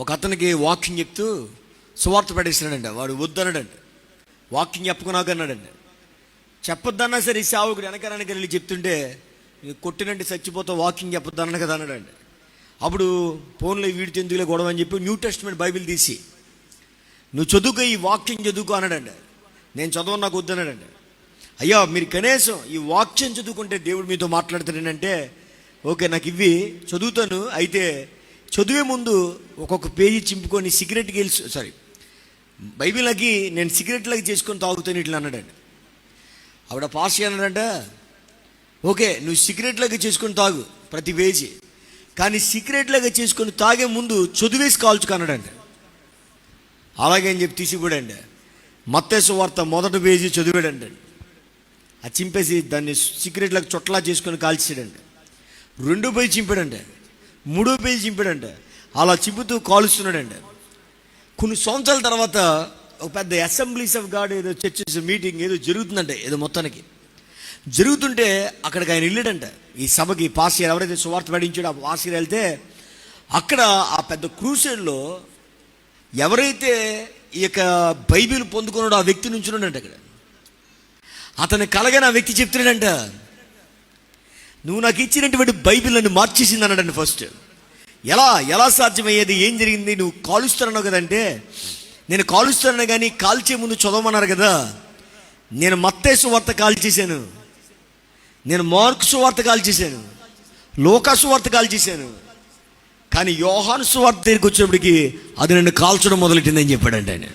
ఒక అతనికి వాకింగ్ చెప్తూ సువార్త పడేసినాడండి. వాడు వద్దన్నాడండి, వాకింగ్ చెప్పుకున్నాక అన్నాడండి. చెప్పొద్దన్నా సరే ఈ సేవకుడు వెనక వెళ్ళి చెప్తుంటే కొట్టినంటే చచ్చిపోతావు, వాకింగ్ చెప్పొద్దన్నాను కదా అన్నాడండి. అప్పుడు ఫోన్లో వీడితో ఎందుకులే గొడవ అని చెప్పి న్యూ టెస్ట్మెంట్ బైబిల్ తీసి నువ్వు చదువుకో, ఈ వాక్యం చదువుకో అన్నాడండి. నేను చదవను, నాకు వద్దన్నాడండి. అయ్యా మీరు కనీసం ఈ వాక్యం చదువుకుంటే దేవుడు మీతో మాట్లాడుతాడంటే ఓకే నాకు ఇవి చదువుతాను, అయితే చదివే ముందు ఒక్కొక్క పేజీ చింపుకొని సిగరెట్కి వెళ్ళి బైబిల్కి నేను సిగరెట్లాగా చేసుకొని తాగుతాను ఇట్లా అన్నాడండి. ఆవిడ పాస్ అన్నాడంట, ఓకే నువ్వు సిగరెట్లాగా చేసుకొని తాగు ప్రతి పేజీ, కానీ సిగరెట్లాగా చేసుకొని తాగే ముందు చదివేసి కాల్చుకన్నాడండి. అలాగే అని చెప్పి తీసిపోయాడండి. మత్తయి సువార్త 1వ పేజీ చదివాడండి. అది చింపేసి దాన్ని సిగరెట్లకు చొట్లా చేసుకొని కాల్చాడండి. 2వ పేజీ చింపాడండి, 3వ పేజీ చింపాడండి. అలా చింపుతూ కాలుస్తున్నాడండి. కొన్ని సంవత్సరాల తర్వాత ఒక పెద్ద అసెంబ్లీస్ ఆఫ్ గాడ్ ఏదో చర్చెస్ మీటింగ్ ఏదో జరుగుతుందంటే, ఏదో మొత్తానికి జరుగుతుంటే అక్కడికి ఆయన వెళ్ళాడంట. ఈ సభకి పాస్టర్ ఎవరైతే సువార్త పడించాడో ఆ పాస్టర్ వెళ్తే అక్కడ ఆ పెద్ద క్రూసేడ్లో ఎవరైతే ఈ యొక్క బైబిల్ పొందుకున్నాడో ఆ వ్యక్తి నుంచి ఉన్నాడంట. అక్కడ అతని కలగానే ఆ వ్యక్తి చెప్తున్నాడంట, నువ్వు నాకు ఇచ్చినటువంటి బైబిల్ నన్ను మార్చేసింది అన్నాడండి. ఫస్ట్ ఎలా సాధ్యమయ్యేది, ఏం జరిగింది, నువ్వు కాలుస్తున్నావు కదంటే, నేను కాలుస్తాను కానీ కాల్చే ముందు చదవమన్నారు కదా. నేను మత్తయి సువార్త కాల్చేశాను, నేను మార్కు సువార్త కాల్చేశాను, లూకా సువార్త కాల్చేశాను, కానీ యోహాను సువార్త దగ్గరికి వచ్చేప్పటికి అది నన్ను కాల్చడం మొదలెట్టిందని చెప్పాడంటే ఆయన.